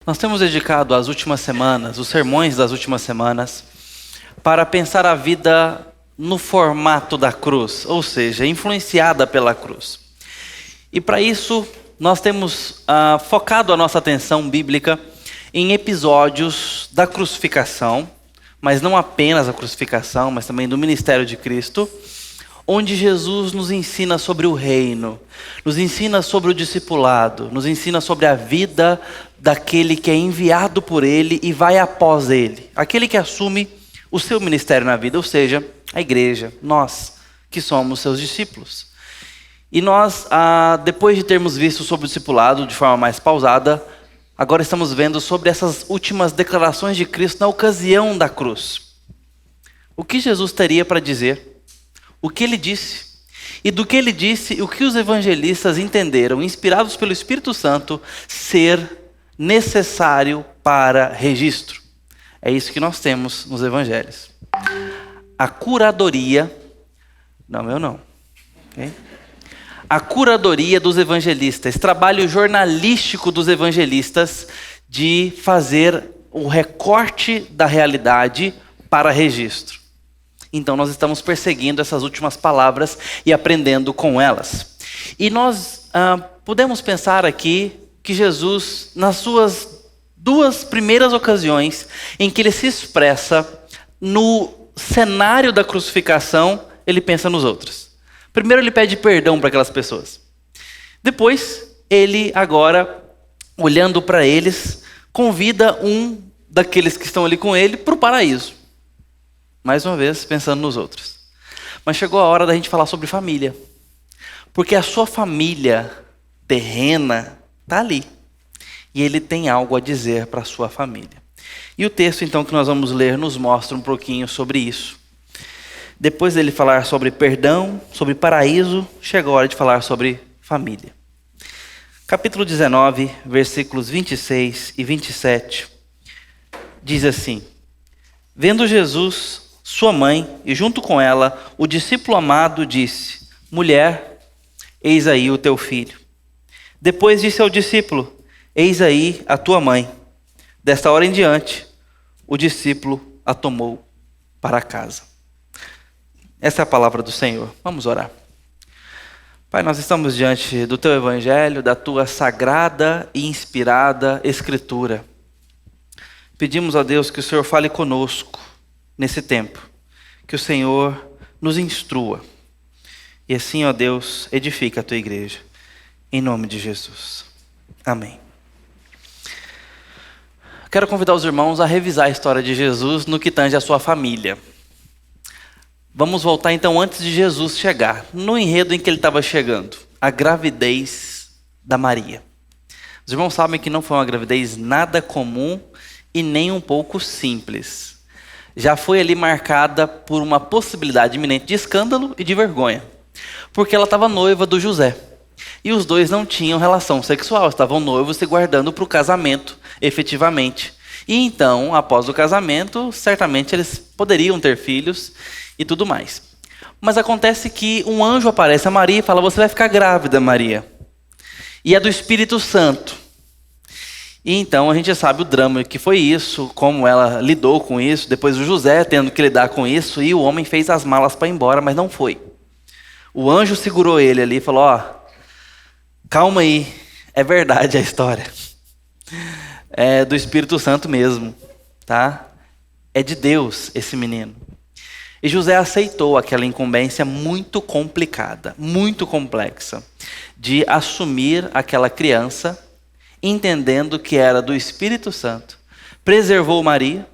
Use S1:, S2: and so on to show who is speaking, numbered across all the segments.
S1: Nós temos dedicado as últimas semanas, os sermões das últimas semanas, para pensar a vida no formato da cruz, ou seja, influenciada pela cruz. E para isso, nós temos focado a nossa atenção bíblica em episódios da crucificação, mas não apenas a crucificação, mas também do ministério de Cristo, onde Jesus nos ensina sobre o reino, nos ensina sobre o discipulado, nos ensina sobre a vida daquele que é enviado por Ele e vai após Ele, aquele que assume o seu ministério na vida, ou seja, a igreja, nós que somos seus discípulos. E nós, depois de termos visto sobre o discipulado de forma mais pausada, agora estamos vendo sobre essas últimas declarações de Cristo na ocasião da cruz. O que Jesus teria para dizer? O que ele disse? E do que ele disse, o que os evangelistas entenderam, inspirados pelo Espírito Santo, ser necessário para registro. É isso que nós temos nos evangelhos. A curadoria, okay? A curadoria dos evangelistas, trabalho jornalístico dos evangelistas de fazer o recorte da realidade para registro. Então nós estamos perseguindo essas últimas palavras e aprendendo com elas. E nós podemos pensar aqui que Jesus, nas suas duas primeiras ocasiões em que ele se expressa no cenário da crucificação, ele pensa nos outros. Primeiro ele pede perdão para aquelas pessoas. Depois, ele agora, olhando para eles, convida um daqueles que estão ali com ele para o paraíso. Mais uma vez, pensando nos outros. Mas chegou a hora da gente falar sobre família. Porque a sua família terrena está ali. E ele tem algo a dizer para a sua família. E o texto, então, que nós vamos ler nos mostra um pouquinho sobre isso. Depois dele falar sobre perdão, sobre paraíso, chegou a hora de falar sobre família. Capítulo 19, versículos 26 e 27, diz assim: Vendo Jesus, sua mãe, e junto com ela, o discípulo amado, disse: Mulher, eis aí o teu filho. Depois disse ao discípulo: Eis aí a tua mãe. Desta hora em diante, o discípulo a tomou para casa. Essa é a palavra do Senhor. Vamos orar. Pai, nós estamos diante do teu evangelho, da tua sagrada e inspirada escritura. Pedimos a Deus que o Senhor fale conosco nesse tempo, que o Senhor nos instrua. E assim, ó Deus, edifica a tua igreja. Em nome de Jesus. Amém. Quero convidar os irmãos a revisar a história de Jesus no que tange a sua família. Vamos voltar então antes de Jesus chegar, no enredo em que ele estava chegando, a gravidez da Maria. Os irmãos sabem que não foi uma gravidez nada comum e nem um pouco simples. Já foi ali marcada por uma possibilidade iminente de escândalo e de vergonha, porque ela estava noiva do José. E os dois não tinham relação sexual, estavam noivos se guardando para o casamento, efetivamente. E então, após o casamento, certamente eles poderiam ter filhos e tudo mais. Mas acontece que um anjo aparece a Maria e fala: você vai ficar grávida, Maria. E é do Espírito Santo. E então a gente sabe o drama que foi isso, como ela lidou com isso, depois o José tendo que lidar com isso, e o homem fez as malas para ir embora, mas não foi. O anjo segurou ele ali e falou: calma aí, é verdade a história. É do Espírito Santo mesmo, tá? É de Deus esse menino. E José aceitou aquela incumbência muito complicada, muito complexa, de assumir aquela criança, entendendo que era do Espírito Santo. Preservou Maria,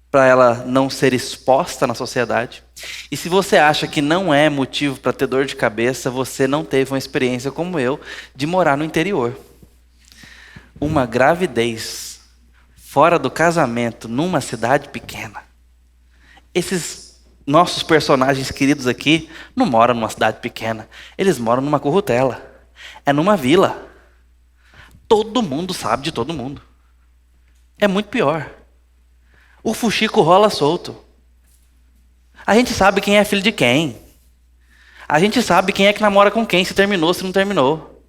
S1: para ela não ser exposta na sociedade. E se você acha que não é motivo para ter dor de cabeça, você não teve uma experiência como eu, de morar no interior. Uma gravidez fora do casamento, numa cidade pequena. Esses nossos personagens queridos aqui não moram numa cidade pequena. Eles moram numa currutela. É numa vila. Todo mundo sabe de todo mundo. É muito pior. O fuxico rola solto. A gente sabe quem é filho de quem. A gente sabe quem é que namora com quem, se terminou, se não terminou.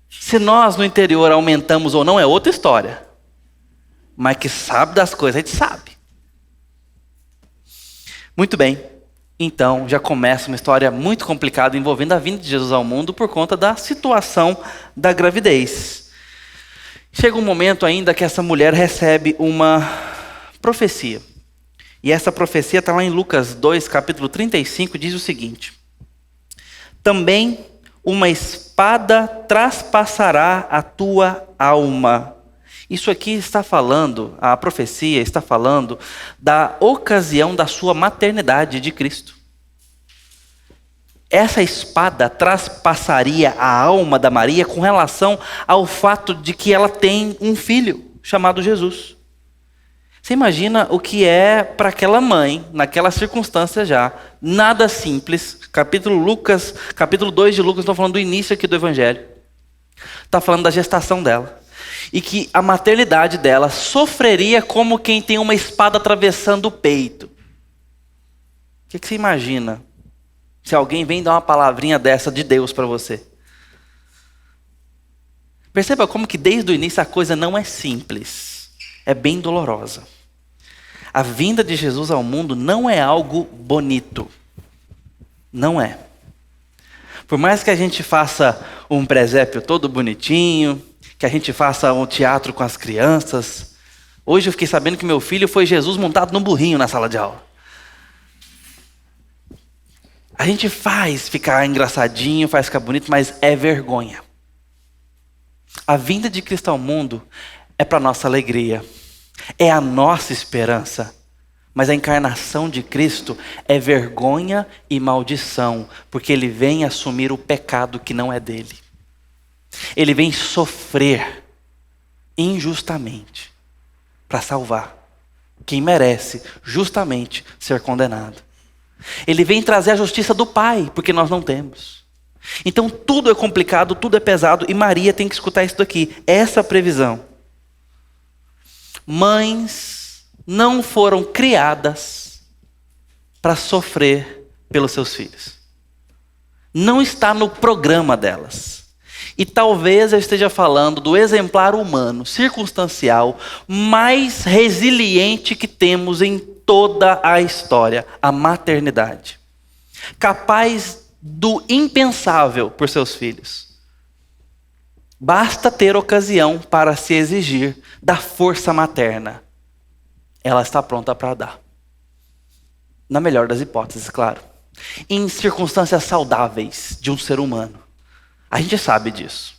S1: Se nós no interior aumentamos ou não é outra história. Mas que sabe das coisas, a gente sabe. Muito bem. Então já começa uma história muito complicada envolvendo a vinda de Jesus ao mundo por conta da situação da gravidez. Chega um momento ainda que essa mulher recebe uma profecia. E essa profecia está lá em Lucas 2, capítulo 35, diz o seguinte: também uma espada traspassará a tua alma. Isso aqui está falando, a profecia está falando da ocasião da sua maternidade de Cristo. Essa espada traspassaria a alma da Maria com relação ao fato de que ela tem um filho chamado Jesus. Você imagina o que é para aquela mãe, naquela circunstância já, nada simples. Capítulo 2 de Lucas, estou falando do início aqui do Evangelho. Está falando da gestação dela. E que a maternidade dela sofreria como quem tem uma espada atravessando o peito. O que você imagina se alguém vem dar uma palavrinha dessa de Deus para você? Perceba como que desde o início a coisa não é simples. É bem dolorosa. A vinda de Jesus ao mundo não é algo bonito. Não é. Por mais que a gente faça um presépio todo bonitinho, que a gente faça um teatro com as crianças. Hoje eu fiquei sabendo que meu filho foi Jesus montado num burrinho na sala de aula. A gente faz ficar engraçadinho, faz ficar bonito, mas é vergonha. A vinda de Cristo ao mundo é para nossa alegria. É a nossa esperança. Mas a encarnação de Cristo é vergonha e maldição, porque Ele vem assumir o pecado que não é dele. Ele vem sofrer injustamente para salvar quem merece justamente ser condenado. Ele vem trazer a justiça do Pai, porque nós não temos. Então tudo é complicado, tudo é pesado, e Maria tem que escutar isso daqui, essa previsão. Mães não foram criadas para sofrer pelos seus filhos. Não está no programa delas. E talvez eu esteja falando do exemplar humano, circunstancial, mais resiliente que temos em toda a história, a maternidade. Capaz do impensável por seus filhos. Basta ter ocasião para se exigir da força materna. Ela está pronta para dar. Na melhor das hipóteses, claro. Em circunstâncias saudáveis de um ser humano. A gente sabe disso.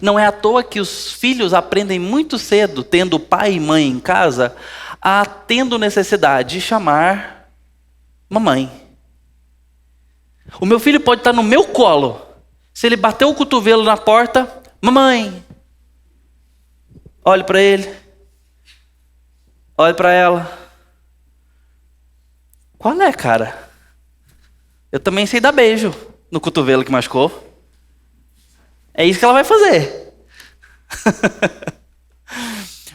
S1: Não é à toa que os filhos aprendem muito cedo, tendo pai e mãe em casa, a tendo necessidade de chamar mamãe. O meu filho pode estar no meu colo. Se ele bater o cotovelo na porta, mamãe. Olhe para ele. Olhe para ela. Qual é, cara? Eu também sei dar beijo no cotovelo que machucou. É isso que ela vai fazer.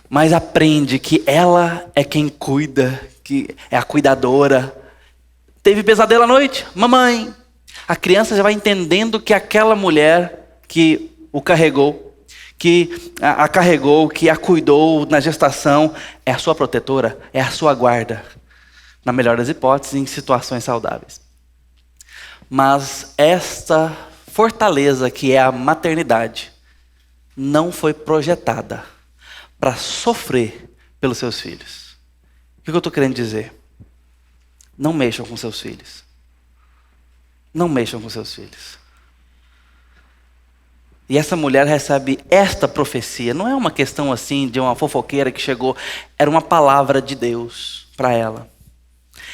S1: Mas aprende que ela é quem cuida, que é a cuidadora. Teve pesadelo à noite? Mamãe. A criança já vai entendendo que aquela mulher que o carregou, que a carregou, que a cuidou na gestação, é a sua protetora, é a sua guarda. Na melhor das hipóteses, em situações saudáveis. Mas esta fortaleza que é a maternidade não foi projetada para sofrer pelos seus filhos. O que eu estou querendo dizer? Não mexam com seus filhos. Não mexam com seus filhos. E essa mulher recebe esta profecia. Não é uma questão assim de uma fofoqueira que chegou. Era uma palavra de Deus para ela.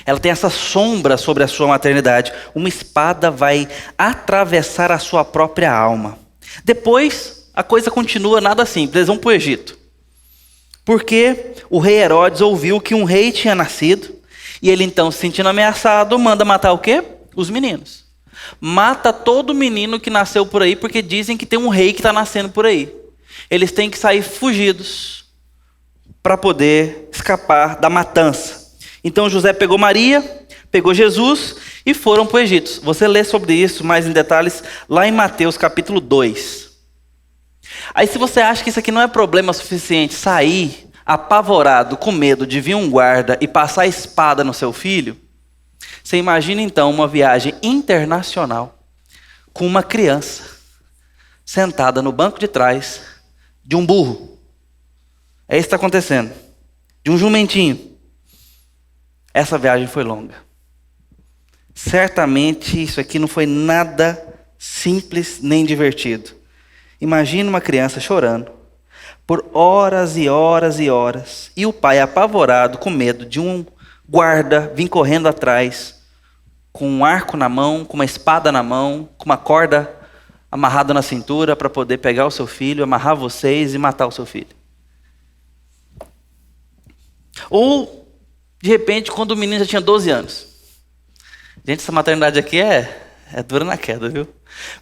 S1: Ela tem essa sombra sobre a sua maternidade. Uma espada vai atravessar a sua própria alma. Depois, a coisa continua nada simples. Eles vão para o Egito. Porque o rei Herodes ouviu que um rei tinha nascido. E ele então, se sentindo ameaçado, manda matar o quê? Os meninos. Mata todo menino que nasceu por aí, porque dizem que tem um rei que está nascendo por aí. Eles têm que sair fugidos para poder escapar da matança. Então José pegou Maria, pegou Jesus e foram para o Egito. Você lê sobre isso mais em detalhes lá em Mateus capítulo 2. Aí se você acha que isso aqui não é problema suficiente, sair apavorado, com medo de vir um guarda e passar a espada no seu filho, você imagina então uma viagem internacional com uma criança sentada no banco de trás de um burro. É isso que está acontecendo. De um jumentinho. Essa viagem foi longa. Certamente isso aqui não foi nada simples nem divertido. Imagina uma criança chorando por horas e horas e horas. E o pai apavorado, com medo de um guarda vir correndo atrás, com um arco na mão, com uma espada na mão, com uma corda amarrada na cintura para poder pegar o seu filho, amarrar vocês e matar o seu filho. Ou, de repente, quando o menino já tinha 12 anos. Gente, essa maternidade aqui é dura na queda, viu? O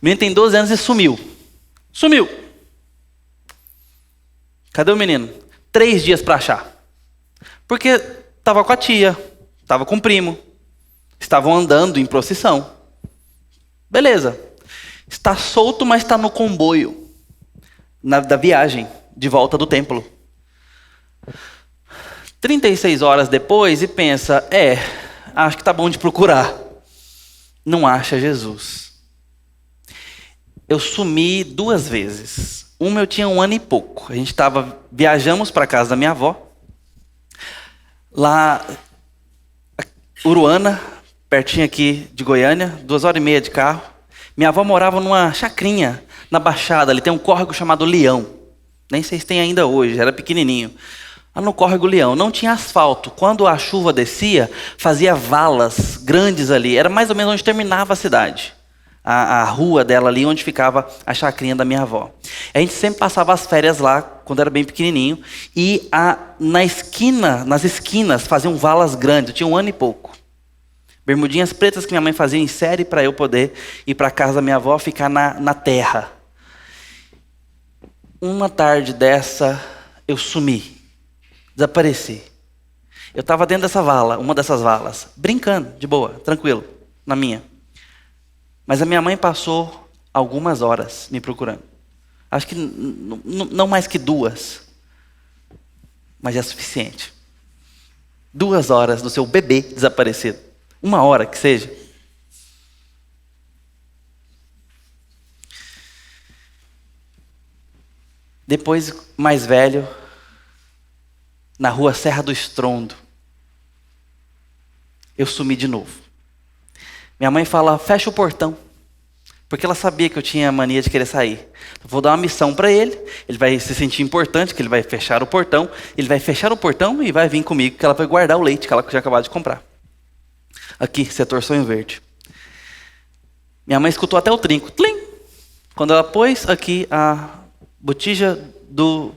S1: menino tem 12 anos e sumiu. Sumiu. Cadê o menino? 3 dias para achar. Porque estava com a tia, estava com o primo, estavam andando em procissão. Beleza. Está solto, mas está no comboio da viagem de volta do templo. 36 horas depois e pensa, acho que está bom de procurar. Não acha Jesus. Eu sumi 2 vezes. Uma eu tinha 1 ano e pouco. Viajamos para a casa da minha avó. Lá, Uruana, pertinho aqui de Goiânia, 2h30 de carro. Minha avó morava numa chacrinha na Baixada. Ali tem um córrego chamado Leão. Nem sei se tem ainda hoje, era pequenininho. Lá no córrego Leão, não tinha asfalto. Quando a chuva descia, fazia valas grandes ali. Era mais ou menos onde terminava a cidade. A rua dela ali, onde ficava a chacrinha da minha avó. A gente sempre passava as férias lá, quando era bem pequenininho. E nas esquinas, faziam valas grandes. Eu tinha 1 ano e pouco. Bermudinhas pretas que minha mãe fazia em série para eu poder ir para a casa da minha avó, ficar na terra. Uma tarde dessa, eu sumi. Desapareci. Eu estava dentro dessa vala, uma dessas valas, brincando, de boa, tranquilo, na minha. Mas a minha mãe passou algumas horas me procurando. Acho que não mais que 2. Mas é suficiente. 2 horas do seu bebê desaparecido. 1 hora que seja. Depois, mais velho, na rua Serra do Estrondo, eu sumi de novo. Minha mãe fala, fecha o portão. Porque ela sabia que eu tinha mania de querer sair. Eu vou dar uma missão para ele vai se sentir importante, que ele vai fechar o portão. Ele vai fechar o portão e vai vir comigo, que ela vai guardar o leite que ela tinha acabado de comprar. Aqui, setor sonho verde. Minha mãe escutou até o trinco. Tlim! Quando ela pôs aqui a botija do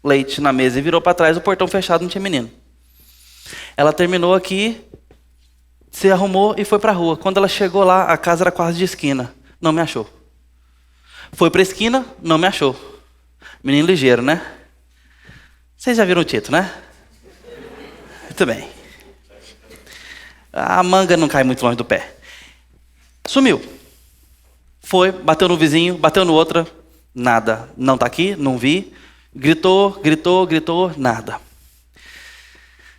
S1: leite na mesa e virou para trás, o portão fechado, não tinha menino. Ela terminou aqui, se arrumou e foi para a rua. Quando ela chegou lá, a casa era quase de esquina. Não me achou. Foi para a esquina, não me achou. Menino ligeiro, né? Vocês já viram o título, né? Muito bem. A manga não cai muito longe do pé. Sumiu. Foi, bateu no vizinho, bateu no outro. Nada. Não está aqui, não vi. Gritou, nada.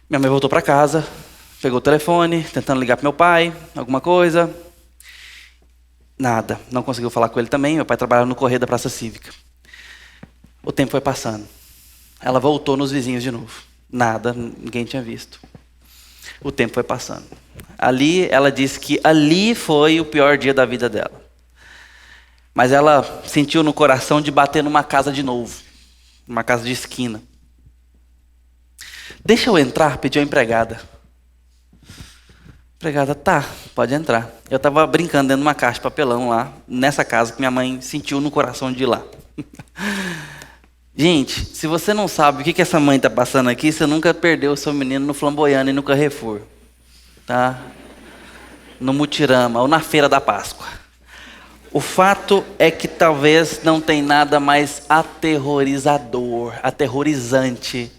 S1: Minha mãe voltou para casa, pegou o telefone, tentando ligar para meu pai, alguma coisa. Nada. Não conseguiu falar com ele também. Meu pai trabalhava no correio da Praça Cívica. O tempo foi passando. Ela voltou nos vizinhos de novo. Nada, ninguém tinha visto. O tempo foi passando. Ali, ela disse que ali foi o pior dia da vida dela. Mas ela sentiu no coração de bater numa casa de novo. Numa casa de esquina. Deixa eu entrar, pediu a empregada. Empregada, tá, pode entrar. Eu estava brincando dentro de uma caixa de papelão lá, nessa casa que minha mãe sentiu no coração de ir lá. Gente, se você não sabe o que essa mãe está passando aqui, você nunca perdeu o seu menino no Flamboyant e no Carrefour. Tá? No Mutirama ou na Feira da Páscoa. O fato é que talvez não tem nada mais aterrorizador, aterrorizante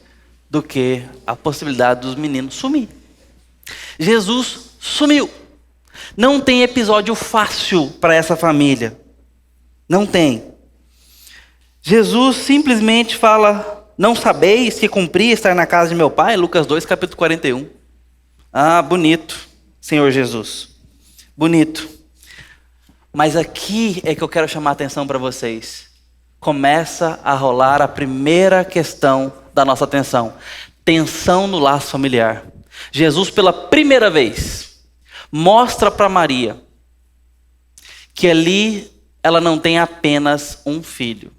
S1: do que a possibilidade dos meninos sumir. Jesus sumiu. Não tem episódio fácil para essa família. Não tem. Jesus simplesmente fala: não sabeis que cumpria estar na casa de meu pai? Lucas 2, capítulo 41. Ah, bonito, Senhor Jesus. Bonito. Mas aqui é que eu quero chamar a atenção para vocês. Começa a rolar a primeira questão da nossa atenção. Tensão no laço familiar. Jesus, pela primeira vez, mostra para Maria que ali ela não tem apenas um filho.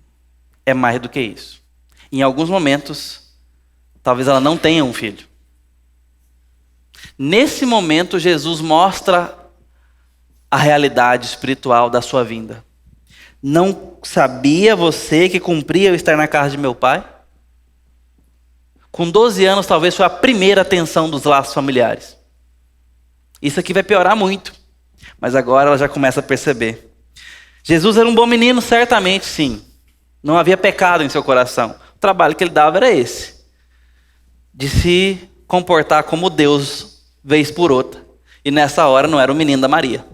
S1: É mais do que isso. Em alguns momentos, talvez ela não tenha um filho. Nesse momento, Jesus mostra a realidade espiritual da sua vinda. Não sabia você que cumpria eu estar na casa de meu pai? Com 12 anos, talvez foi a primeira tensão dos laços familiares. Isso aqui vai piorar muito. Mas agora ela já começa a perceber. Jesus era um bom menino, certamente sim. Não havia pecado em seu coração. O trabalho que ele dava era esse. De se comportar como Deus, vez por outra. E nessa hora não era o menino da Maria.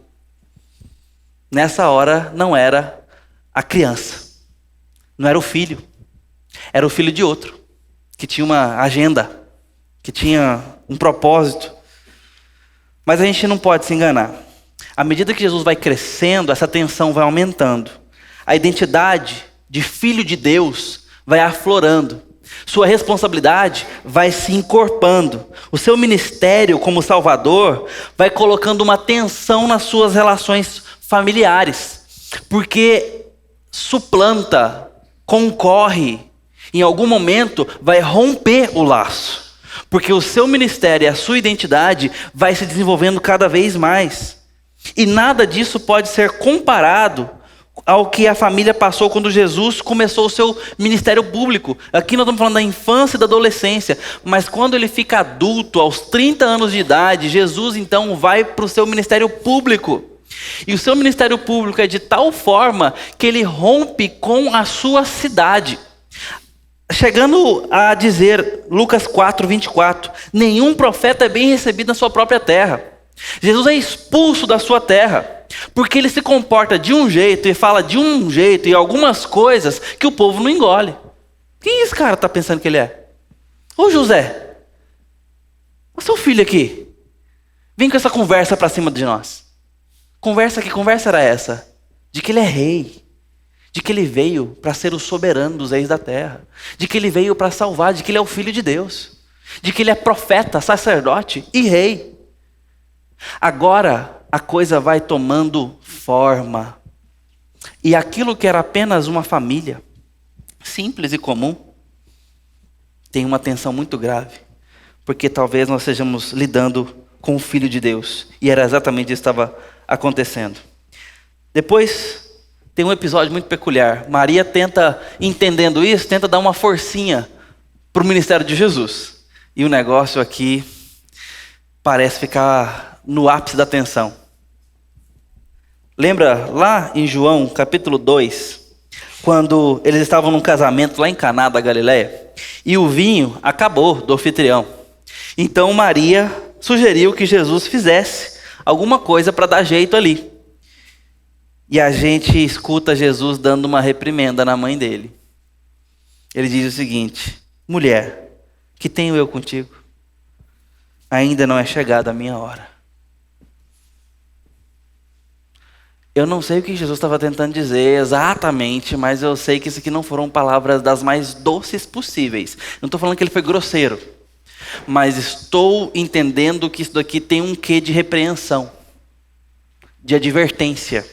S1: Nessa hora não era a criança. Não era o filho. Era o filho de outro. Que tinha uma agenda. Que tinha um propósito. Mas a gente não pode se enganar. À medida que Jesus vai crescendo, essa tensão vai aumentando. A identidade de filho de Deus vai aflorando. Sua responsabilidade vai se encorpando. O seu ministério como Salvador vai colocando uma tensão nas suas relações familiares. Porque suplanta, concorre, em algum momento vai romper o laço. Porque o seu ministério e a sua identidade vai se desenvolvendo cada vez mais. E nada disso pode ser comparado ao que a família passou quando Jesus começou o seu ministério público. Aqui nós estamos falando da infância e da adolescência. Mas quando ele fica adulto, aos 30 anos de idade, Jesus então vai para o seu ministério público. E o seu ministério público é de tal forma que ele rompe com a sua cidade. Chegando a dizer, Lucas 4, 24, nenhum profeta é bem recebido na sua própria terra. Jesus é expulso da sua terra, porque ele se comporta de um jeito e fala de um jeito e algumas coisas que o povo não engole. Quem esse cara está pensando que ele é? Ô José, o seu filho aqui, vem com essa conversa para cima de nós. Que conversa era essa? De que ele é rei. De que ele veio para ser o soberano dos reis da terra. De que ele veio para salvar, de que ele é o filho de Deus. De que ele é profeta, sacerdote e rei. Agora a coisa vai tomando forma. E aquilo que era apenas uma família, simples e comum, tem uma tensão muito grave. Porque talvez nós estejamos lidando com o Filho de Deus. E era exatamente isso que estava acontecendo. Depois tem um episódio muito peculiar. Maria tenta, entendendo isso, tenta dar uma forcinha para o ministério de Jesus. E o negócio aqui parece ficar no ápice da tensão. Lembra lá em João capítulo 2, quando eles estavam num casamento lá em Caná da Galileia, e o vinho acabou do anfitrião. Então Maria sugeriu que Jesus fizesse alguma coisa para dar jeito ali. E a gente escuta Jesus dando uma reprimenda na mãe dele. Ele diz o seguinte: mulher, que tenho eu contigo? Ainda não é chegada a minha hora. Eu não sei o que Jesus estava tentando dizer exatamente, mas eu sei que isso aqui não foram palavras das mais doces possíveis. Não estou falando que ele foi grosseiro, mas estou entendendo que isso daqui tem um quê de repreensão, de advertência.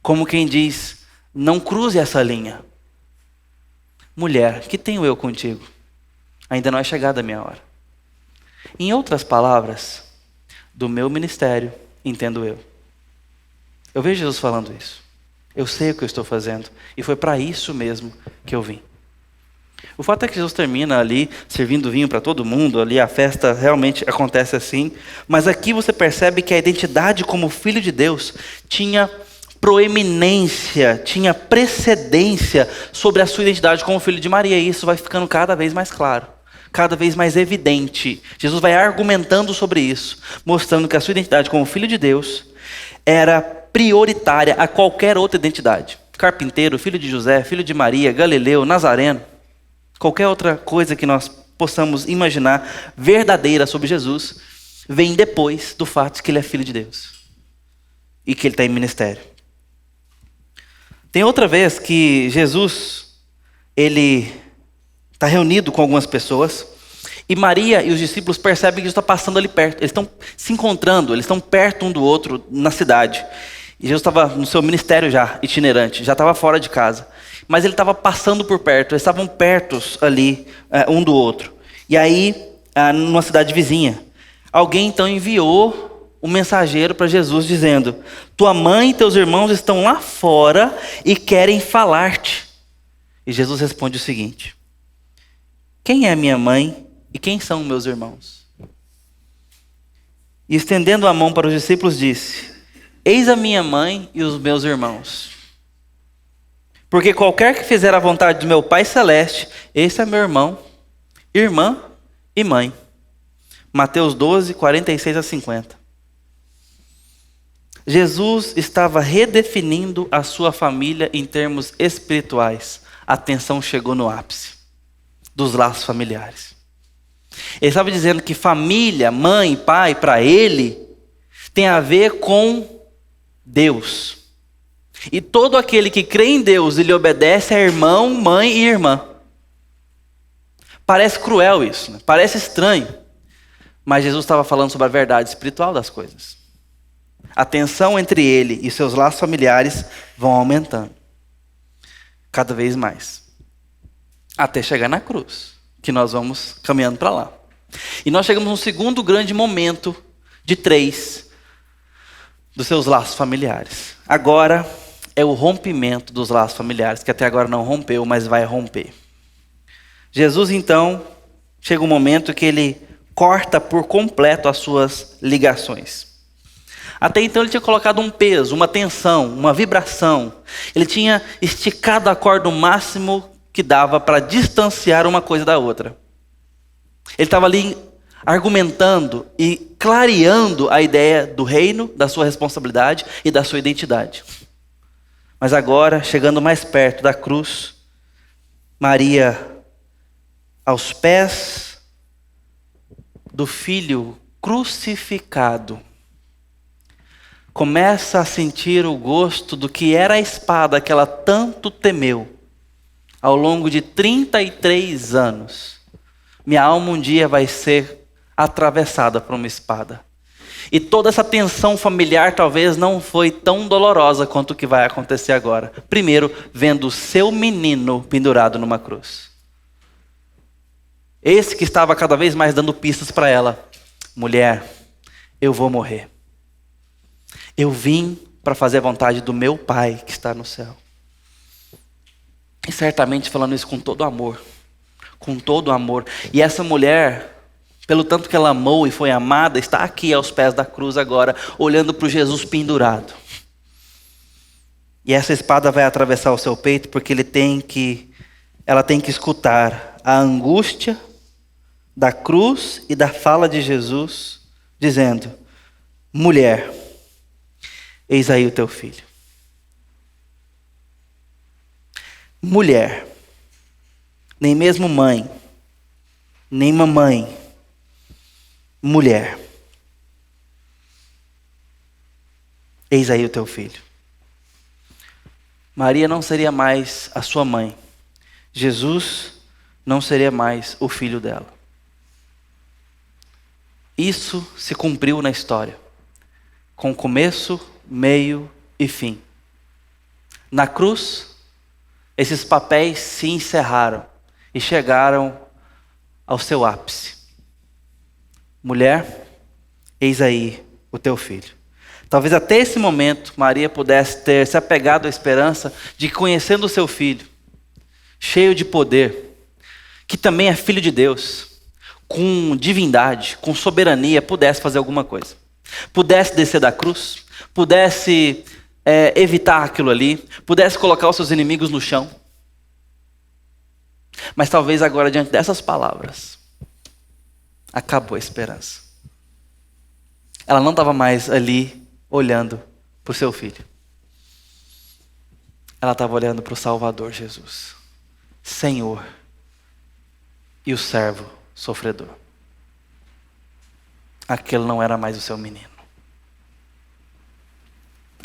S1: Como quem diz, não cruze essa linha. Mulher, que tenho eu contigo? Ainda não é chegada a minha hora. Em outras palavras, do meu ministério, entendo eu. Eu vejo Jesus falando isso. Eu sei o que eu estou fazendo. E foi para isso mesmo que eu vim. O fato é que Jesus termina ali, servindo vinho para todo mundo. Ali a festa realmente acontece assim. Mas aqui você percebe que a identidade como filho de Deus tinha proeminência, tinha precedência sobre a sua identidade como filho de Maria. E isso vai ficando cada vez mais claro, cada vez mais evidente. Jesus vai argumentando sobre isso, mostrando que a sua identidade como filho de Deus era prioritária a qualquer outra identidade. carpinteiro, filho de José, filho de Maria, Galileu, Nazareno, qualquer outra coisa que nós possamos imaginar verdadeira sobre Jesus, vem depois do fato de que ele é filho de Deus e que ele está em ministério. Tem outra vez que Jesus, ele está reunido com algumas pessoas e Maria e os discípulos percebem que Jesus está passando ali perto. Eles estão se encontrando, eles estão perto um do outro na cidade. E Jesus estava no seu ministério já, itinerante, já estava fora de casa. Mas ele estava passando por perto, eles estavam pertos ali, um do outro. E aí, numa cidade vizinha, alguém então enviou um mensageiro para Jesus dizendo: tua mãe e teus irmãos estão lá fora e querem falar-te. E Jesus responde o seguinte: quem é minha mãe e quem são meus irmãos? E estendendo a mão para os discípulos disse: eis a minha mãe e os meus irmãos. Porque qualquer que fizer a vontade do meu Pai Celeste, esse é meu irmão, irmã e mãe. Mateus 12, 46 a 50. Jesus estava redefinindo a sua família em termos espirituais. A tensão chegou no ápice dos laços familiares. Ele estava dizendo que família, mãe, pai, para ele, tem a ver com Deus. E todo aquele que crê em Deus e lhe obedece é irmão, mãe e irmã. Parece cruel isso, né? Parece estranho. Mas Jesus estava falando sobre a verdade espiritual das coisas. A tensão entre ele e seus laços familiares vão aumentando. Cada vez mais. Até chegar na cruz, que nós vamos caminhando para lá. E nós chegamos num segundo grande momento de 3 dos seus laços familiares. Agora é o rompimento dos laços familiares, que até agora não rompeu, mas vai romper. Jesus então, chega um momento que ele corta por completo as suas ligações. Até então ele tinha colocado um peso, uma tensão, uma vibração. Ele tinha esticado a corda o máximo que dava para distanciar uma coisa da outra. Ele estava ali argumentando e clareando a ideia do reino, da sua responsabilidade e da sua identidade. Mas agora, chegando mais perto da cruz, Maria, aos pés do filho crucificado, começa a sentir o gosto do que era a espada que ela tanto temeu ao longo de 33 anos. Minha alma um dia vai ser atravessada por uma espada. E toda essa tensão familiar talvez não foi tão dolorosa quanto o que vai acontecer agora. Primeiro, vendo o seu menino pendurado numa cruz. Esse que estava cada vez mais dando pistas para ela. Mulher, eu vou morrer. Eu vim para fazer a vontade do meu Pai que está no céu. E certamente falando isso com todo amor. Com todo amor. E essa mulher, pelo tanto que ela amou e foi amada, está aqui aos pés da cruz agora, olhando para o Jesus pendurado. E essa espada vai atravessar o seu peito porque ela tem que escutar a angústia da cruz e da fala de Jesus, dizendo: mulher, eis aí o teu filho. Mulher, nem mesmo mãe, nem mamãe, mulher, eis aí o teu filho. Maria não seria mais a sua mãe. Jesus não seria mais o filho dela. Isso se cumpriu na história, com começo, meio e fim. Na cruz, esses papéis se encerraram e chegaram ao seu ápice. Mulher, eis aí o teu filho. Talvez até esse momento Maria pudesse ter se apegado à esperança de que, conhecendo o seu filho, cheio de poder, que também é filho de Deus, com divindade, com soberania, pudesse fazer alguma coisa. Pudesse descer da cruz, pudesse evitar aquilo ali, pudesse colocar os seus inimigos no chão. Mas talvez agora, diante dessas palavras, acabou a esperança. Ela não estava mais ali olhando para o seu filho. Ela estava olhando para o Salvador Jesus, Senhor e o servo sofredor. Aquele não era mais o seu menino.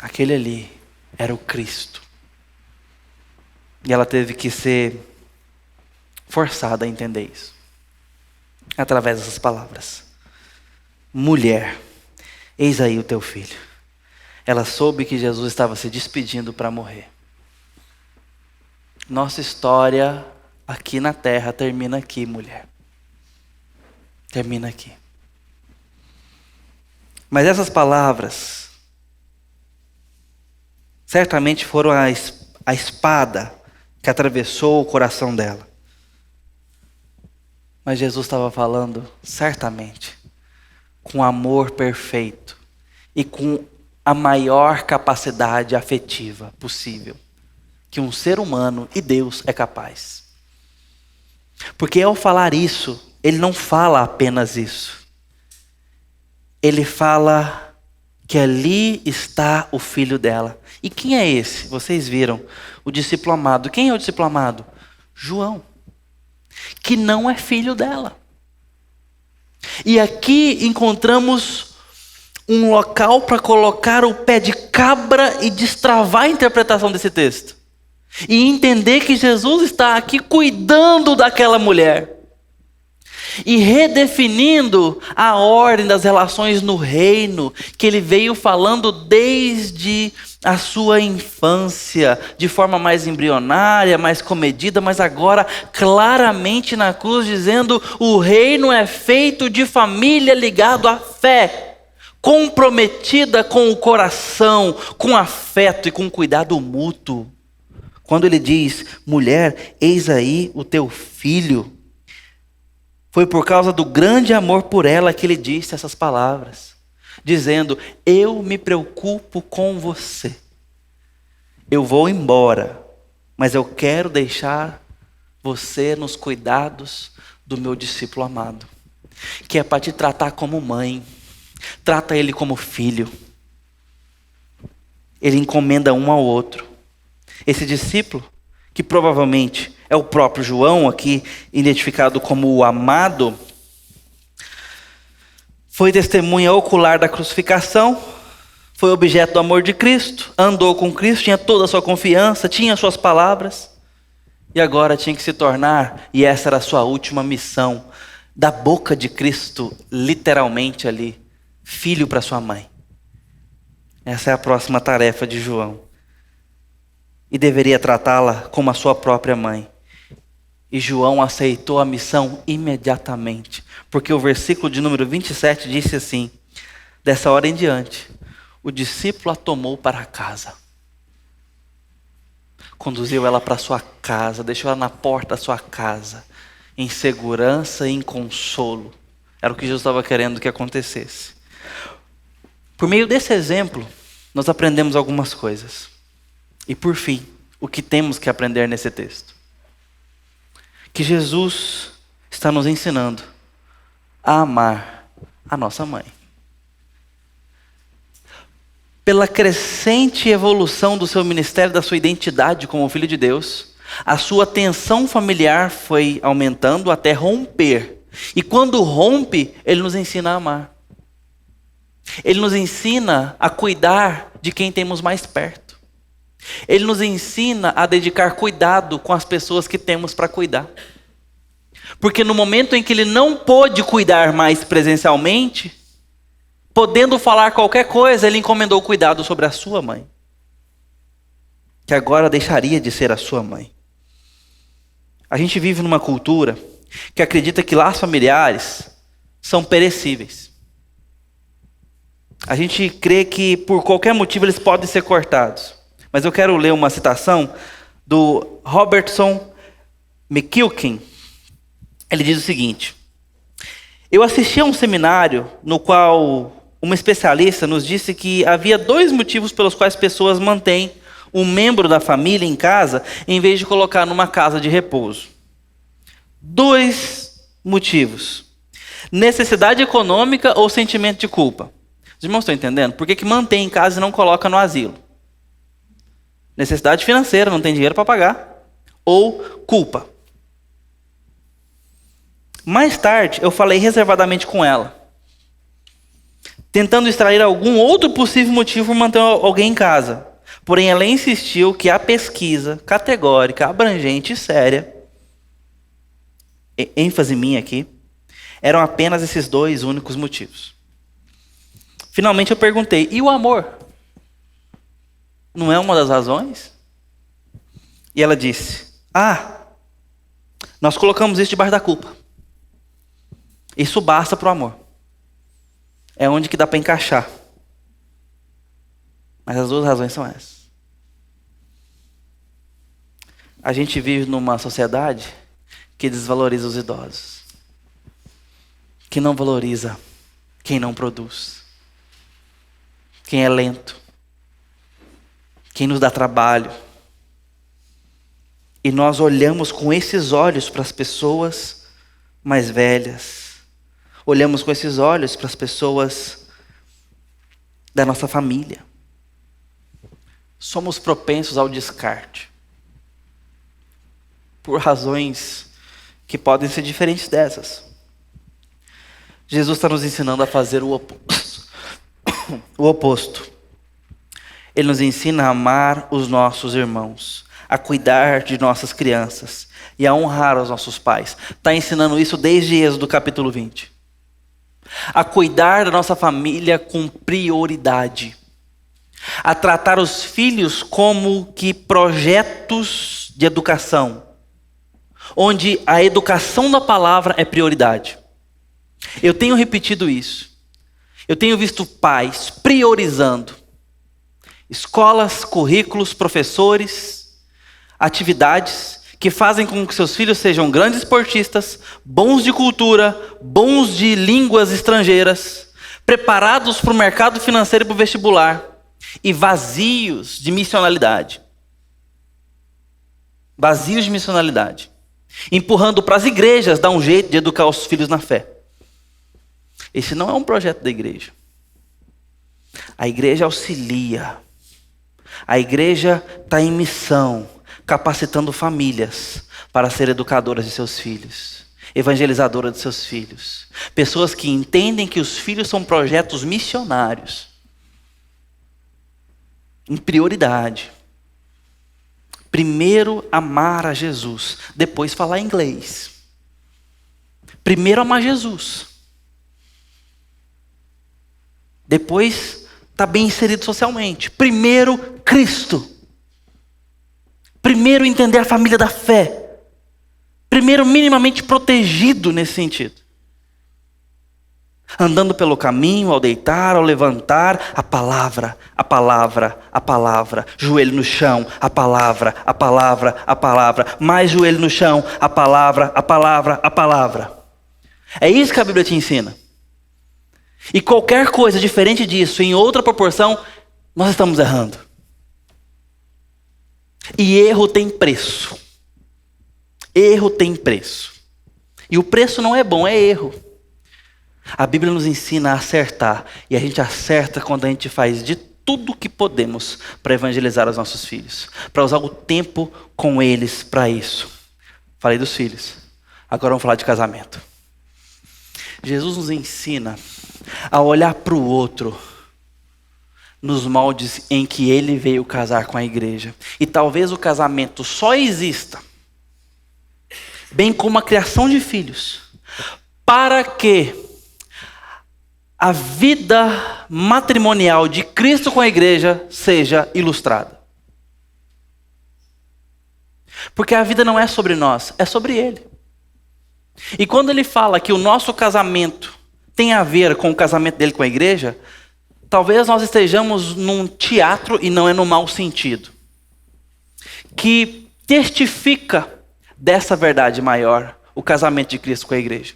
S1: Aquele ali era o Cristo. E ela teve que ser forçada a entender isso, através dessas palavras. Mulher, eis aí o teu filho. Ela soube que Jesus estava se despedindo para morrer. Nossa história aqui na terra termina aqui, mulher. Termina aqui. Mas essas palavras certamente foram a espada que atravessou o coração dela. Mas Jesus estava falando, certamente, com amor perfeito e com a maior capacidade afetiva possível que um ser humano e Deus é capaz. Porque ao falar isso, ele não fala apenas isso. Ele fala que ali está o filho dela. E quem é esse? Vocês viram, o discípulo amado. Quem é o discípulo amado? João, que não é filho dela. E aqui encontramos um local para colocar o pé de cabra e destravar a interpretação desse texto. E entender que Jesus está aqui cuidando daquela mulher. E redefinindo a ordem das relações no reino, que ele veio falando desde a sua infância, de forma mais embrionária, mais comedida, mas agora claramente na cruz, dizendo: o reino é feito de família ligado à fé, comprometida com o coração, com afeto e com cuidado mútuo. Quando ele diz: mulher, eis aí o teu filho, foi por causa do grande amor por ela que ele disse essas palavras, dizendo: eu me preocupo com você. Eu vou embora, mas eu quero deixar você nos cuidados do meu discípulo amado, que é para te tratar como mãe. Trata ele como filho. Ele encomenda um ao outro. Esse discípulo, que provavelmente é o próprio João, aqui identificado como o amado, foi testemunha ocular da crucificação, foi objeto do amor de Cristo, andou com Cristo, tinha toda a sua confiança, tinha suas palavras, e agora tinha que se tornar, e essa era a sua última missão, da boca de Cristo, literalmente ali, filho para sua mãe. Essa é a próxima tarefa de João. E deveria tratá-la como a sua própria mãe. E João aceitou a missão imediatamente, porque o versículo de número 27 disse assim: dessa hora em diante, o discípulo a tomou para casa. Conduziu ela para sua casa, deixou ela na porta da sua casa, em segurança e em consolo. Era o que Jesus estava querendo que acontecesse. Por meio desse exemplo, nós aprendemos algumas coisas. E por fim, o que temos que aprender nesse texto? Que Jesus está nos ensinando a amar a nossa mãe. Pela crescente evolução do seu ministério, da sua identidade como filho de Deus, a sua tensão familiar foi aumentando até romper. E quando rompe, ele nos ensina a amar. Ele nos ensina a cuidar de quem temos mais perto. Ele nos ensina a dedicar cuidado com as pessoas que temos para cuidar. Porque no momento em que ele não pôde cuidar mais presencialmente, podendo falar qualquer coisa, ele encomendou cuidado sobre a sua mãe, que agora deixaria de ser a sua mãe. A gente vive numa cultura que acredita que laços familiares são perecíveis. A gente crê que por qualquer motivo eles podem ser cortados. Mas eu quero ler uma citação do Robertson McQuilkin. Ele diz o seguinte: eu assisti a um seminário no qual uma especialista nos disse que havia 2 motivos pelos quais pessoas mantêm um membro da família em casa em vez de colocar numa casa de repouso. 2 motivos: necessidade econômica ou sentimento de culpa. Os irmãos estão entendendo? Por que mantém em casa e não coloca no asilo? Necessidade financeira, não tem dinheiro para pagar. Ou culpa. Mais tarde, eu falei reservadamente com ela, tentando extrair algum outro possível motivo para manter alguém em casa. Porém, ela insistiu que a pesquisa categórica, abrangente e séria, ênfase minha aqui, eram apenas esses dois únicos motivos. Finalmente eu perguntei, e o amor? Não é uma das razões? E ela disse, nós colocamos isso debaixo da culpa. Isso basta para o amor. É onde que dá para encaixar. Mas as duas razões são essas. A gente vive numa sociedade que desvaloriza os idosos. Que não valoriza quem não produz. Quem é lento. Quem nos dá trabalho. E nós olhamos com esses olhos para as pessoas mais velhas. Olhamos com esses olhos para as pessoas da nossa família. Somos propensos ao descarte. Por razões que podem ser diferentes dessas. Jesus está nos ensinando a fazer o oposto. Ele nos ensina a amar os nossos irmãos, a cuidar de nossas crianças e a honrar os nossos pais. Está ensinando isso desde Êxodo capítulo 20. A cuidar da nossa família com prioridade. A tratar os filhos como que projetos de educação, onde a educação da palavra é prioridade. Eu tenho repetido isso. Eu tenho visto pais priorizando escolas, currículos, professores, atividades que fazem com que seus filhos sejam grandes esportistas, bons de cultura, bons de línguas estrangeiras, preparados para o mercado financeiro e para o vestibular, e vazios de missionalidade. Vazios de missionalidade. Empurrando para as igrejas dar um jeito de educar os filhos na fé. Esse não é um projeto da igreja. A igreja auxilia. A igreja está em missão, capacitando famílias para ser educadoras de seus filhos, evangelizadoras de seus filhos. Pessoas que entendem que os filhos são projetos missionários. Em prioridade. Primeiro amar a Jesus, depois falar inglês. Primeiro amar Jesus. Depois está bem inserido socialmente. Primeiro Cristo. Primeiro entender a família da fé. Primeiro minimamente protegido nesse sentido. Andando pelo caminho, ao deitar, ao levantar, a palavra, a palavra, a palavra. Joelho no chão, a palavra, a palavra, a palavra. Mais joelho no chão, a palavra, a palavra, a palavra. É isso que a Bíblia te ensina. E qualquer coisa diferente disso, em outra proporção, nós estamos errando. E erro tem preço. Erro tem preço. E o preço não é bom, é erro. A Bíblia nos ensina a acertar. E a gente acerta quando a gente faz de tudo o que podemos para evangelizar os nossos filhos. Para usar o tempo com eles para isso. Falei dos filhos. Agora vamos falar de casamento. Jesus nos ensina a olhar para o outro nos moldes em que ele veio casar com a igreja. E talvez o casamento só exista, bem como a criação de filhos, para que a vida matrimonial de Cristo com a igreja seja ilustrada. Porque a vida não é sobre nós, é sobre Ele. E quando Ele fala que o nosso casamento tem a ver com o casamento dele com a igreja, talvez nós estejamos num teatro, e não é no mau sentido, que testifica dessa verdade maior, o casamento de Cristo com a igreja.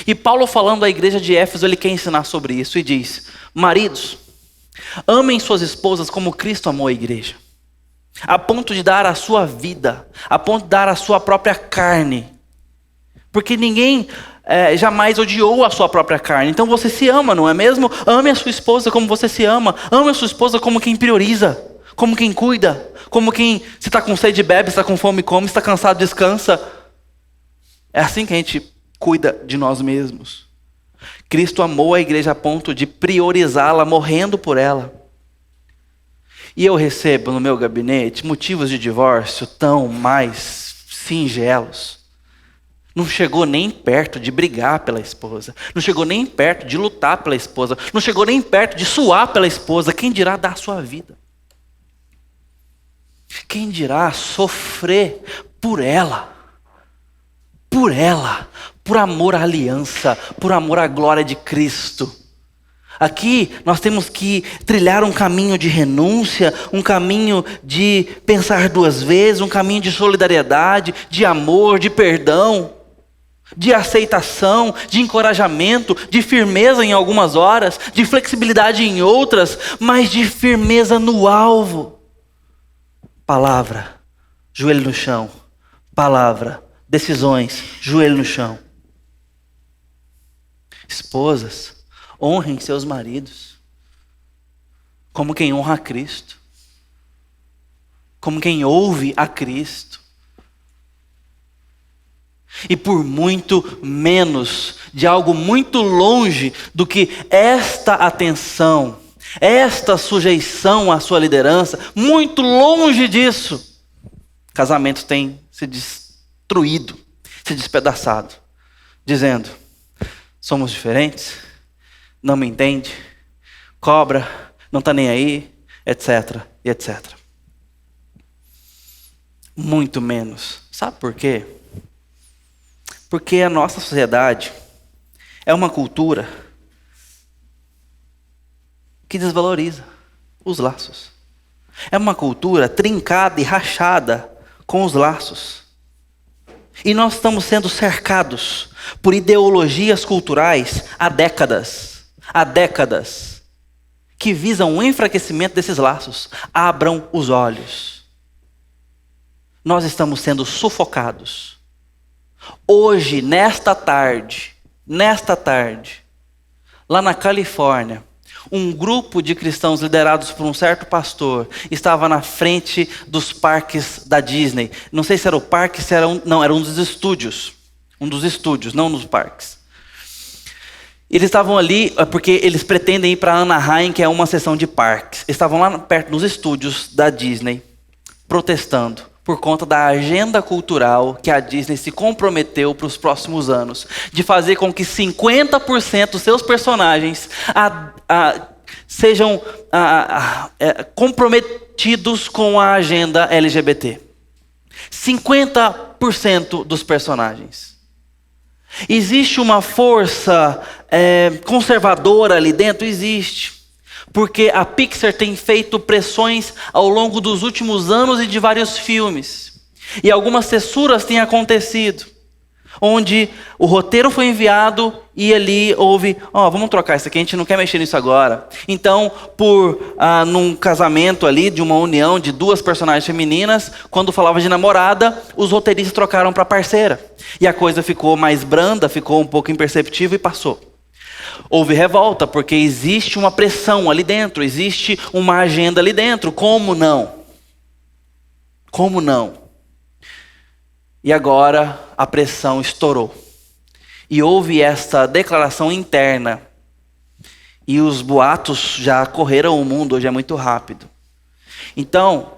S1: E Paulo, falando à igreja de Éfeso, ele quer ensinar sobre isso e diz: maridos, amem suas esposas como Cristo amou a igreja, a ponto de dar a sua vida, a ponto de dar a sua própria carne, porque ninguém jamais odiou a sua própria carne. Então você se ama, não é mesmo? Ame a sua esposa como você se ama. Ame a sua esposa como quem prioriza. como quem cuida, como quem, se está com sede, bebe, se está com fome, come, se está cansado, descansa. É assim que a gente cuida de nós mesmos. Cristo amou a igreja a ponto de priorizá-la, morrendo por ela. E eu recebo no meu gabinete motivos de divórcio tão mais singelos. Não chegou nem perto de brigar pela esposa. Não chegou nem perto de lutar pela esposa. Não chegou nem perto de suar pela esposa. Quem dirá dar a sua vida? Quem dirá sofrer por ela? Por ela. Por amor à aliança. Por amor à glória de Cristo. Aqui nós temos que trilhar um caminho de renúncia, um caminho de pensar duas vezes, um caminho de solidariedade, de amor, de perdão, de aceitação, de encorajamento, de firmeza em algumas horas, de flexibilidade em outras, mas de firmeza no alvo. Palavra, joelho no chão. Palavra, decisões, joelho no chão. Esposas, honrem seus maridos como quem honra a Cristo, como quem ouve a Cristo. E por muito menos de algo muito longe do que esta atenção, esta sujeição à sua liderança, muito longe disso, casamentos têm se destruído, se despedaçado, dizendo: somos diferentes, não me entende, cobra, não está nem aí, etc, e etc. Muito menos. Sabe por quê? Porque a nossa sociedade é uma cultura que desvaloriza os laços. É uma cultura trincada e rachada com os laços. E nós estamos sendo cercados por ideologias culturais há décadas, que visam o enfraquecimento desses laços. Abram os olhos. Nós estamos sendo sufocados. Hoje, nesta tarde, lá na Califórnia, um grupo de cristãos liderados por um certo pastor estava na frente dos parques da Disney. Não sei se era o parque, se era era um dos estúdios. Um dos estúdios, não nos parques. Eles estavam ali porque eles pretendem ir para Anaheim, que é uma seção de parques. Estavam lá perto dos estúdios da Disney, protestando por conta da agenda cultural que a Disney se comprometeu para os próximos anos, de fazer com que 50% dos seus personagens sejam comprometidos com a agenda LGBT. 50% dos personagens. Existe uma força conservadora ali dentro? Existe. Porque a Pixar tem feito pressões ao longo dos últimos anos e de vários filmes. E algumas censuras têm acontecido, onde o roteiro foi enviado e ali houve: vamos trocar isso aqui, a gente não quer mexer nisso agora. Então, num casamento ali, de uma união de duas personagens femininas, quando falava de namorada, os roteiristas trocaram para parceira. E a coisa ficou mais branda, ficou um pouco imperceptível e passou. Houve revolta, porque existe uma pressão ali dentro, existe uma agenda ali dentro. Como não? Como não? E agora a pressão estourou. E houve esta declaração interna. E os boatos já correram o mundo, hoje é muito rápido. Então,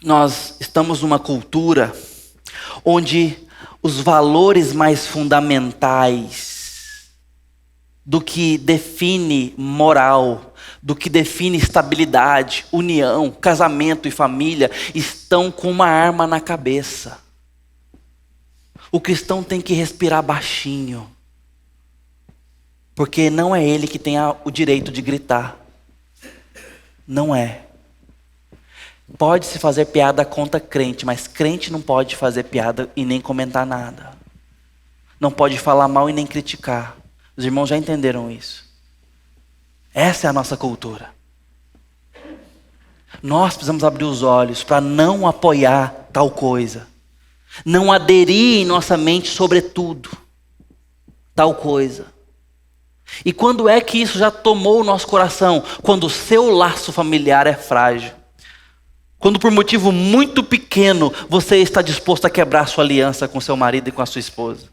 S1: nós estamos numa cultura onde os valores mais fundamentais do que define moral, do que define estabilidade, união, casamento e família, estão com uma arma na cabeça. O cristão tem que respirar baixinho, porque não é ele que tem o direito de gritar. Não é. Pode-se fazer piada contra crente, mas crente não pode fazer piada e nem comentar nada. Não pode falar mal e nem criticar. Os irmãos já entenderam isso. Essa é a nossa cultura. Nós precisamos abrir os olhos para não apoiar tal coisa. Não aderir em nossa mente, sobretudo, tal coisa. E quando é que isso já tomou o nosso coração? Quando o seu laço familiar é frágil. Quando por motivo muito pequeno você está disposto a quebrar sua aliança com seu marido e com a sua esposa.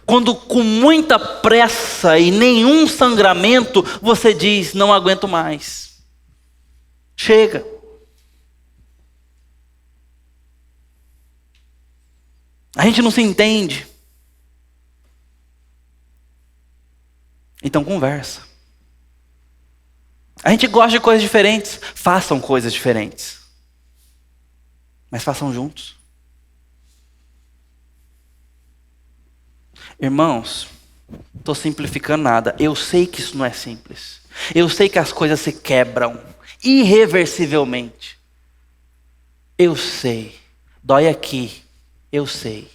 S1: Quando com muita pressa e nenhum sangramento você diz, não aguento mais. Chega. A gente não se entende. Então conversa. A gente gosta de coisas diferentes. Façam coisas diferentes. Mas façam juntos. Irmãos, estou simplificando nada. Eu sei que isso não é simples. Eu sei que as coisas se quebram irreversivelmente. Eu sei. Dói aqui. Eu sei.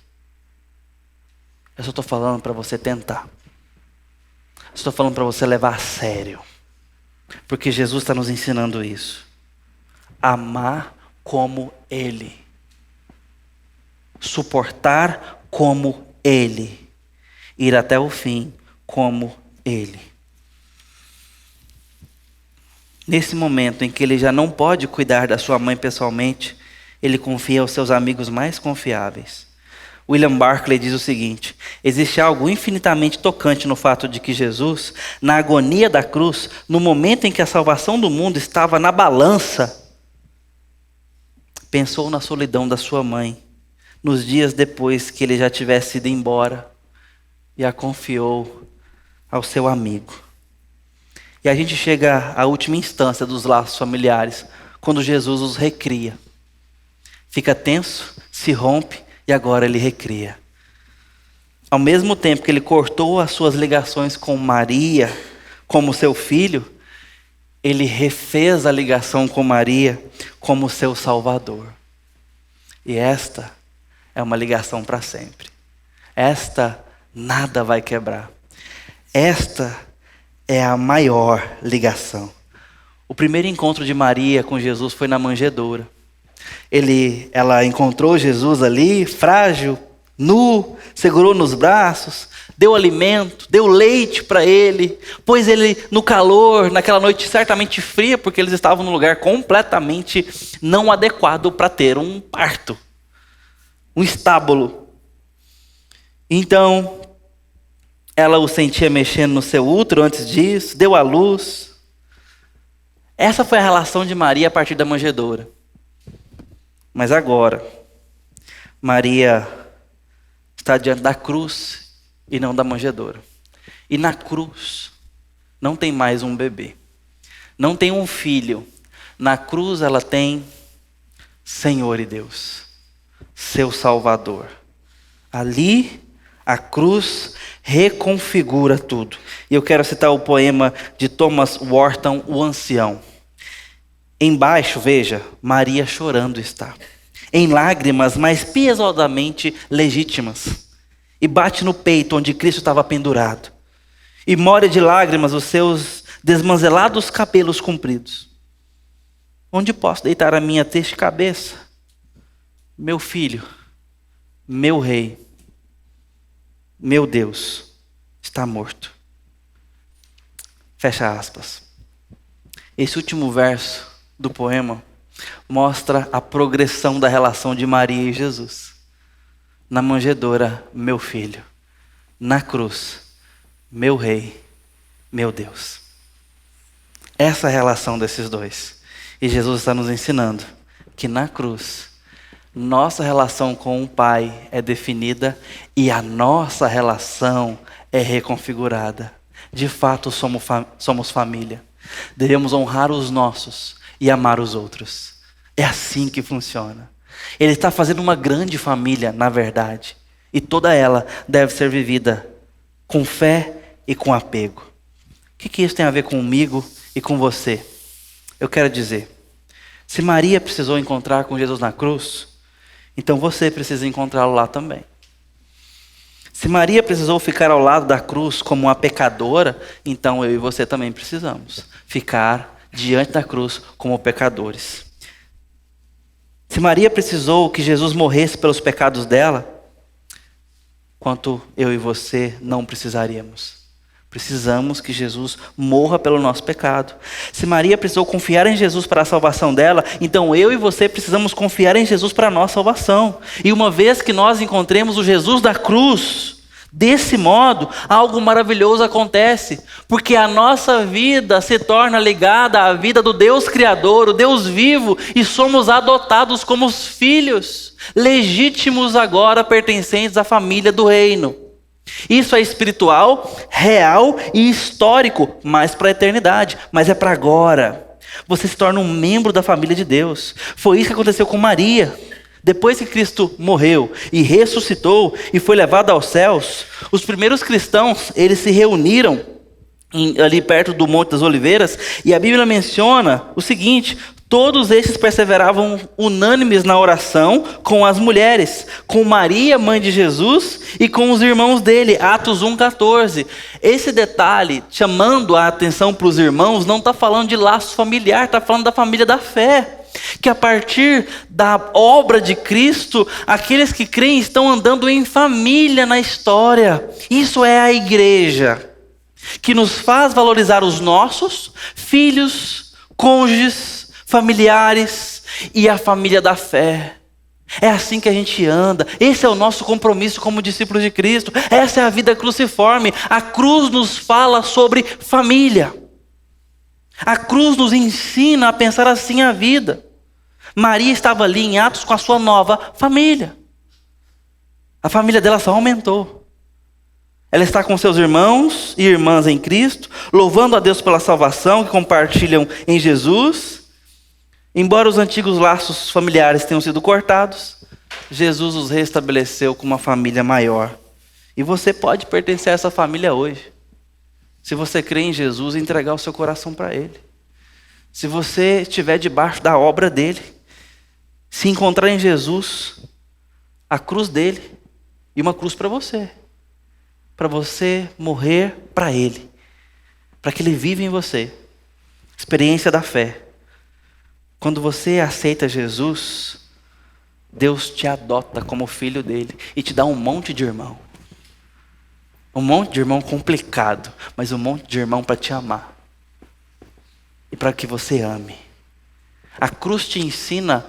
S1: Eu só estou falando para você tentar. Estou falando para você levar a sério. Porque Jesus está nos ensinando isso. Amar como Ele. Suportar como Ele. Ir até o fim como Ele. Nesse momento em que ele já não pode cuidar da sua mãe pessoalmente, ele confia aos seus amigos mais confiáveis. William Barclay diz o seguinte: existe algo infinitamente tocante no fato de que Jesus, na agonia da cruz, no momento em que a salvação do mundo estava na balança, pensou na solidão da sua mãe, nos dias depois que ele já tivesse ido embora, e a confiou ao seu amigo. E a gente chega à última instância dos laços familiares, quando Jesus os recria. Fica tenso, se rompe e agora ele recria. Ao mesmo tempo que ele cortou as suas ligações com Maria, como seu filho, ele refez a ligação com Maria como seu Salvador. E esta é uma ligação para sempre. Esta nada vai quebrar. Esta é a maior ligação. O primeiro encontro de Maria com Jesus foi na manjedoura. Ela encontrou Jesus ali, frágil, nu, segurou nos braços, deu alimento, deu leite para ele, pôs ele no calor, naquela noite certamente fria, porque eles estavam num lugar completamente não adequado para ter um parto, um estábulo. Então, ela o sentia mexendo no seu útero antes disso, deu à luz. Essa foi a relação de Maria a partir da manjedoura. Mas agora, Maria está diante da cruz e não da manjedoura. E na cruz não tem mais um bebê. Não tem um filho. Na cruz ela tem Senhor e Deus, seu Salvador. Ali a cruz reconfigura tudo. E eu quero citar o poema de Thomas Wharton, o Ancião. Embaixo, veja, Maria chorando está, em lágrimas, mas piedosamente legítimas. E bate no peito onde Cristo estava pendurado. E molha de lágrimas os seus desmanzelados cabelos compridos. Onde posso deitar a minha triste cabeça? Meu filho, meu rei, meu Deus, está morto. Fecha aspas. Esse último verso do poema mostra a progressão da relação de Maria e Jesus. Na manjedoura, meu filho. Na cruz, meu rei, meu Deus. Essa é a relação desses dois. E Jesus está nos ensinando que na cruz, nossa relação com o Pai é definida e a nossa relação é reconfigurada. De fato, somos família. Devemos honrar os nossos e amar os outros. É assim que funciona. Ele está fazendo uma grande família, na verdade. E toda ela deve ser vivida com fé e com apego. O que isso tem a ver comigo e com você? Eu quero dizer, se Maria precisou encontrar com Jesus na cruz, então você precisa encontrá-lo lá também. Se Maria precisou ficar ao lado da cruz como uma pecadora, então eu e você também precisamos ficar diante da cruz como pecadores. Se Maria precisou que Jesus morresse pelos pecados dela, quanto eu e você não precisaríamos. Precisamos que Jesus morra pelo nosso pecado. Se Maria precisou confiar em Jesus para a salvação dela, então eu e você precisamos confiar em Jesus para a nossa salvação. E uma vez que nós encontremos o Jesus da cruz, desse modo, algo maravilhoso acontece, porque a nossa vida se torna ligada à vida do Deus Criador, o Deus vivo, e somos adotados como os filhos, legítimos agora pertencentes à família do reino. Isso é espiritual, real e histórico, mas para a eternidade, mas é para agora. Você se torna um membro da família de Deus. Foi isso que aconteceu com Maria. Depois que Cristo morreu e ressuscitou e foi levado aos céus, os primeiros cristãos, eles se reuniram ali perto do Monte das Oliveiras, e a Bíblia menciona o seguinte: todos esses perseveravam unânimes na oração com as mulheres, com Maria, mãe de Jesus, e com os irmãos dele, Atos 1,14. Esse detalhe, chamando a atenção para os irmãos, não está falando de laço familiar, está falando da família da fé. Que a partir da obra de Cristo, aqueles que creem estão andando em família na história. Isso é a igreja, que nos faz valorizar os nossos filhos, cônjuges, familiares e a família da fé. É assim que a gente anda. Esse é o nosso compromisso como discípulos de Cristo. Essa é a vida cruciforme. A cruz nos fala sobre família. A cruz nos ensina a pensar assim a vida. Maria estava ali em Atos com a sua nova família. A família dela só aumentou. Ela está com seus irmãos e irmãs em Cristo, louvando a Deus pela salvação que compartilham em Jesus. Embora os antigos laços familiares tenham sido cortados, Jesus os restabeleceu com uma família maior. E você pode pertencer a essa família hoje. Se você crê em Jesus e entregar o seu coração para Ele. Se você estiver debaixo da obra dEle, se encontrar em Jesus, a cruz dEle e uma cruz para você morrer para Ele, para que Ele viva em você. Experiência da fé. Quando você aceita Jesus, Deus te adota como filho dEle e te dá um monte de irmão. Um monte de irmão complicado, mas um monte de irmão para te amar. E para que você ame. A cruz te ensina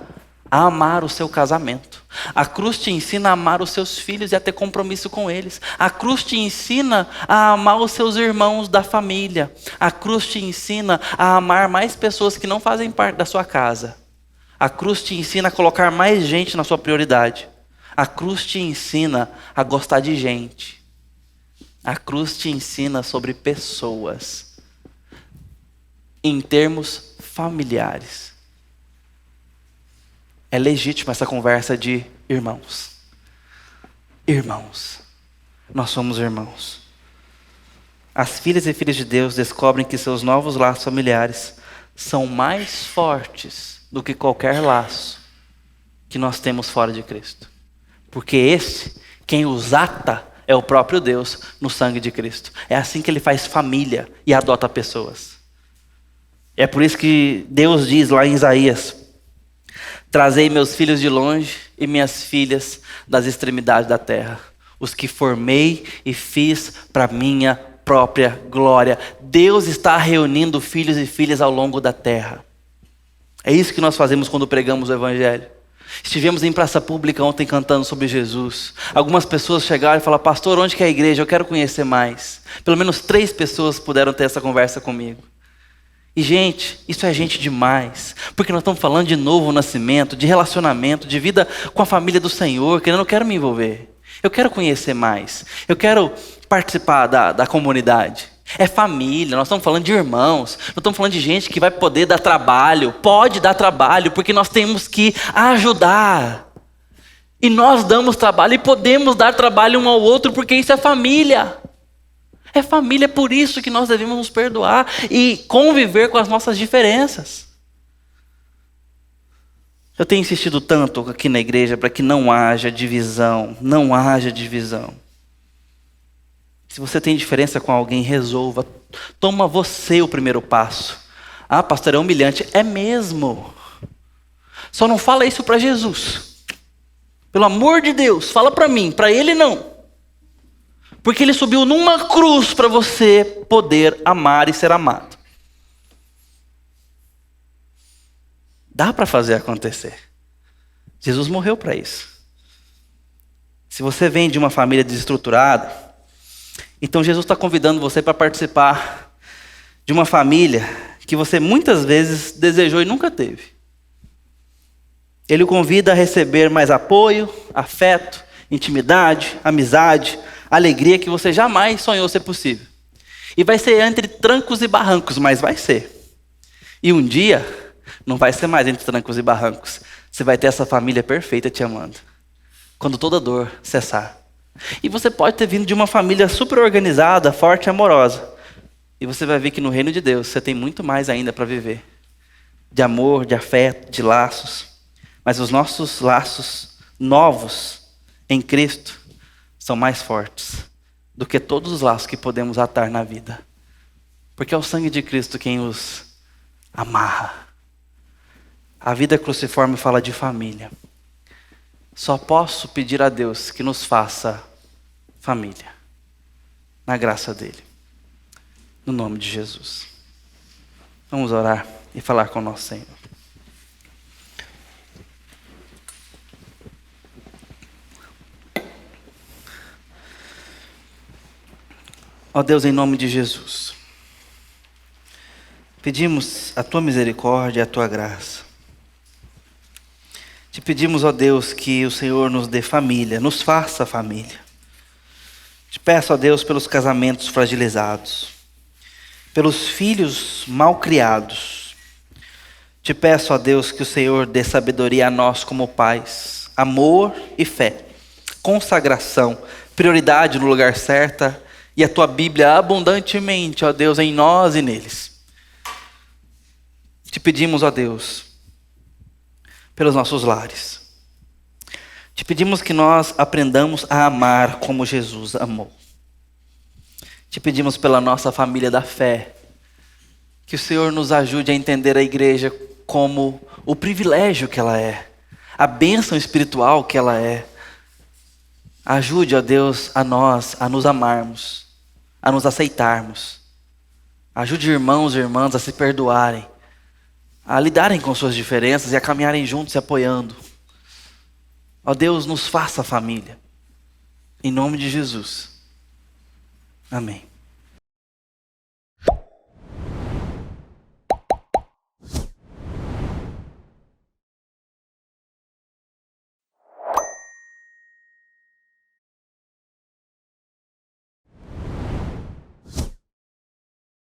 S1: a amar o seu casamento. A cruz te ensina a amar os seus filhos e a ter compromisso com eles. A cruz te ensina a amar os seus irmãos da família. A cruz te ensina a amar mais pessoas que não fazem parte da sua casa. A cruz te ensina a colocar mais gente na sua prioridade. A cruz te ensina a gostar de gente. A cruz te ensina sobre pessoas. Em termos familiares. É legítima essa conversa de irmãos. Irmãos. Nós somos irmãos. As filhas e filhos de Deus descobrem que seus novos laços familiares são mais fortes do que qualquer laço que nós temos fora de Cristo. Porque quem os ata, é o próprio Deus no sangue de Cristo. É assim que Ele faz família e adota pessoas. É por isso que Deus diz lá em Isaías: trazei meus filhos de longe e minhas filhas das extremidades da terra, os que formei e fiz para minha própria glória. Deus está reunindo filhos e filhas ao longo da terra. É isso que nós fazemos quando pregamos o Evangelho. Estivemos em praça pública ontem cantando sobre Jesus. Algumas pessoas chegaram e falaram: pastor, onde que é a igreja? Eu quero conhecer mais. Pelo menos 3 pessoas puderam ter essa conversa comigo. E gente, isso é gente demais, porque nós estamos falando de novo nascimento, de relacionamento, de vida com a família do Senhor, que eu não quero me envolver. Eu quero conhecer mais, eu quero participar da comunidade. É família, nós estamos falando de irmãos, nós estamos falando de gente que vai poder dar trabalho, pode dar trabalho, porque nós temos que ajudar. E nós damos trabalho e podemos dar trabalho um ao outro, porque isso é família. É família, por isso que nós devemos nos perdoar e conviver com as nossas diferenças. Eu tenho insistido tanto aqui na igreja para que não haja divisão, não haja divisão. Se você tem diferença com alguém, resolva. Toma você o primeiro passo. Ah, pastor, é humilhante. É mesmo. Só não fala isso para Jesus. Pelo amor de Deus, fala para mim, para ele não. Porque ele subiu numa cruz para você poder amar e ser amado. Dá para fazer acontecer. Jesus morreu para isso. Se você vem de uma família desestruturada, então Jesus está convidando você para participar de uma família que você muitas vezes desejou e nunca teve. Ele o convida a receber mais apoio, afeto, intimidade, amizade, alegria que você jamais sonhou ser possível. E vai ser entre trancos e barrancos, mas vai ser. E um dia, não vai ser mais entre trancos e barrancos. Você vai ter essa família perfeita te amando. Quando toda dor cessar. E você pode ter vindo de uma família super organizada, forte e amorosa. E você vai ver que no reino de Deus você tem muito mais ainda para viver. De amor, de afeto, de laços. Mas os nossos laços novos em Cristo são mais fortes do que todos os laços que podemos atar na vida. Porque é o sangue de Cristo quem os amarra. A vida cruciforme fala de família. Só posso pedir a Deus que nos faça família. Na graça dele. No nome de Jesus. Vamos orar e falar com o nosso Senhor. Ó Deus, em nome de Jesus, pedimos a Tua misericórdia e a Tua graça. Te pedimos, ó Deus, que o Senhor nos dê família, nos faça família. Te peço, ó Deus, pelos casamentos fragilizados, pelos filhos mal criados. Te peço, ó Deus, que o Senhor dê sabedoria a nós como pais, amor e fé, consagração, prioridade no lugar certo, e a Tua Bíblia abundantemente, ó Deus, em nós e neles. Te pedimos, ó Deus, pelos nossos lares. Te pedimos que nós aprendamos a amar como Jesus amou. Te pedimos pela nossa família da fé, que o Senhor nos ajude a entender a igreja como o privilégio que ela é, a bênção espiritual que ela é. Ajude, ó Deus, a nós a nos amarmos, a nos aceitarmos. Ajude irmãos e irmãs a se perdoarem, a lidarem com suas diferenças e a caminharem juntos se apoiando. Ó Deus, nos faça família. Em nome de Jesus. Amém.